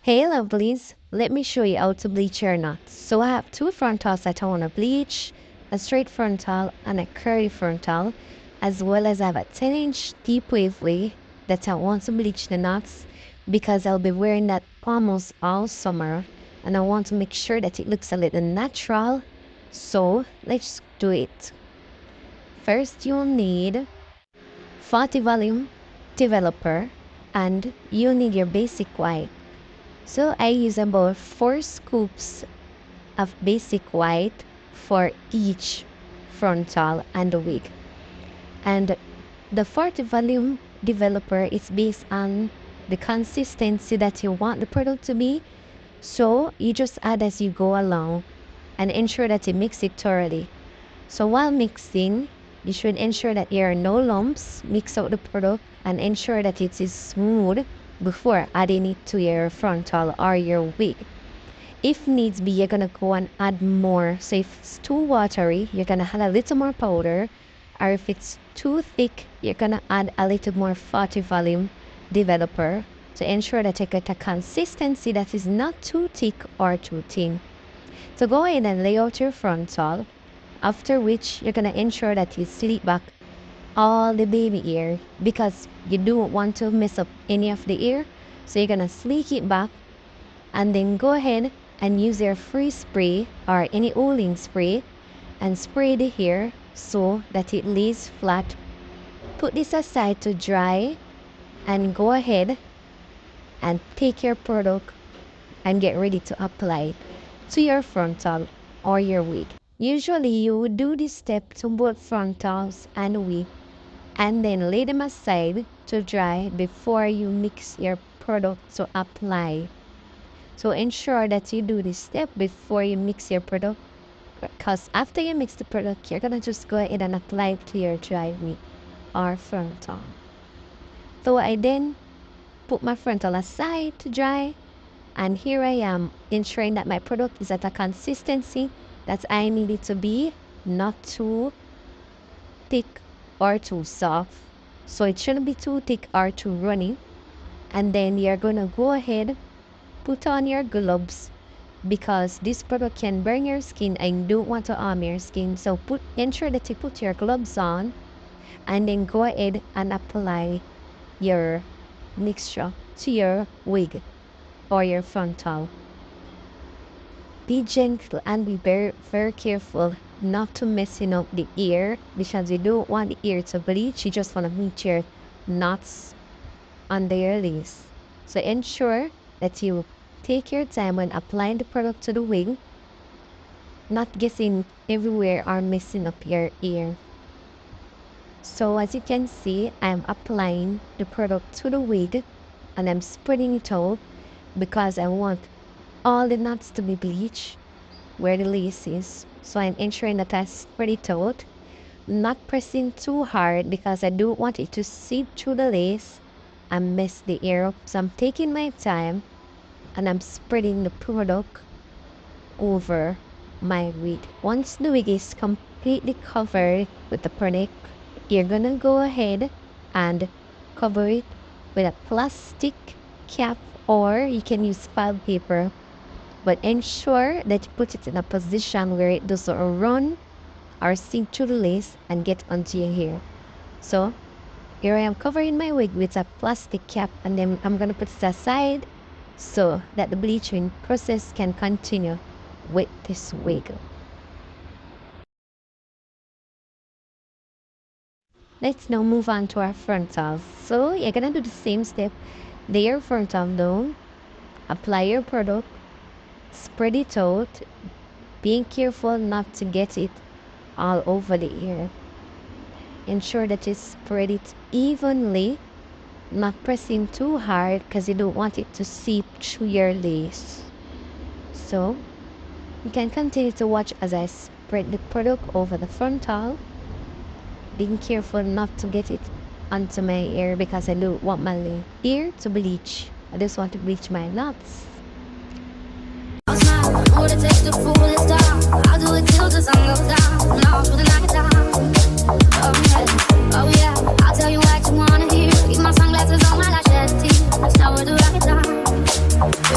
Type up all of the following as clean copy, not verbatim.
Hey lovelies, let me show you how to bleach your knots. So I have two frontals that I want to bleach, a straight frontal and a curly frontal, as well as I have a 10-inch deep wave wig that I want to bleach the knots because I'll be wearing that almost all summer and I want to make sure that it looks a little natural. So let's do it. First you'll need 40 volume developer and you'll need your basic white. So I use about 4 scoops of basic white for each frontal and the wig. And the 40 volume developer is based on the consistency that you want the product to be. So you just add as you go along and ensure that you mix it thoroughly. So while mixing, you should ensure that there are no lumps. Mix out the product and ensure that it is smooth before adding it to your frontal or your wig. If needs be, you're gonna go and add more. So if it's too watery, you're gonna add a little more powder, or if it's too thick, you're gonna add a little more 40 volume developer to ensure that you get a consistency that is not too thick or too thin. So go ahead and lay out your frontal, after which you're gonna ensure that you sleek back all the baby hair because you don't want to mess up any of the hair. So you're gonna sleek it back and then go ahead and use your free spray or any oiling spray and spray the hair so that it lays flat. Put this aside to dry and go ahead and take your product and get ready to apply it to your frontal or your wig. Usually you would do this step to both frontals and wig and then lay them aside to dry before you mix your product to apply. So ensure that you do this step before you mix your product, because after you mix the product, you're gonna just go ahead and apply it to your dry wig or frontal. So I then put my frontal aside to dry, and here I am ensuring that my product is at a consistency that I need it to be, not too thick or too soft. So it shouldn't be too thick or too runny. And then you're gonna go ahead, put on your gloves because this product can burn your skin and you don't want to harm your skin. So ensure that you put your gloves on and then go ahead and apply your mixture to your wig or your frontal. Be gentle and be very, very careful not to messing up the ear because you don't want the ear to bleach. You just want to meet your knots under your lace. So ensure that you take your time when applying the product to the wig, not getting everywhere or messing up your ear. So as you can see, I'm applying the product to the wig and I'm spreading it out because I want all the knots to be bleached where the lace is. So I'm ensuring that I spread it out, not pressing too hard because I don't want it to seep through the lace and mess the hair up. So I'm taking my time and I'm spreading the product over my wig. Once the wig is completely covered with the product, you're gonna go ahead and cover it with a plastic cap, or you can use file paper, but ensure that you put it in a position where it doesn't run or sink through the lace and get onto your hair. So here I am covering my wig with a plastic cap, and then I'm gonna put it aside so that the bleaching process can continue with this wig. Let's now move on to our frontals. So you're gonna do the same step. Lay your frontal down, apply your product, spread it out, being careful not to get it all over the ear. Ensure that you spread it evenly, not pressing too hard because you don't want it to seep through your lace. So you can continue to watch as I spread the product over the frontal, being careful not to get it onto my hair because I don't want my hair to bleach. I just want to bleach my knots. I'll do it till the sun goes down. Now for the night down. Oh yeah, I'll tell you what you wanna hear. Keep my sunglasses on while I shed tears. Now we'll do right down.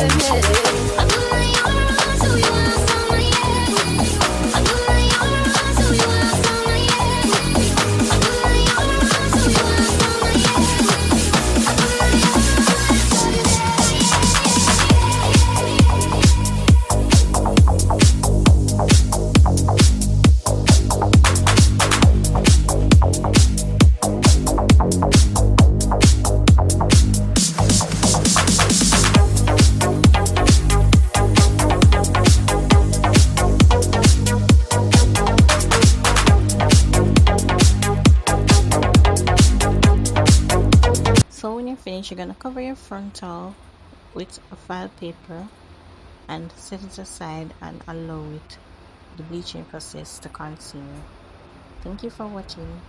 So when you're finished, you're gonna cover your frontal with a file paper and set it aside and allow it the bleaching process to continue. Thank you for watching.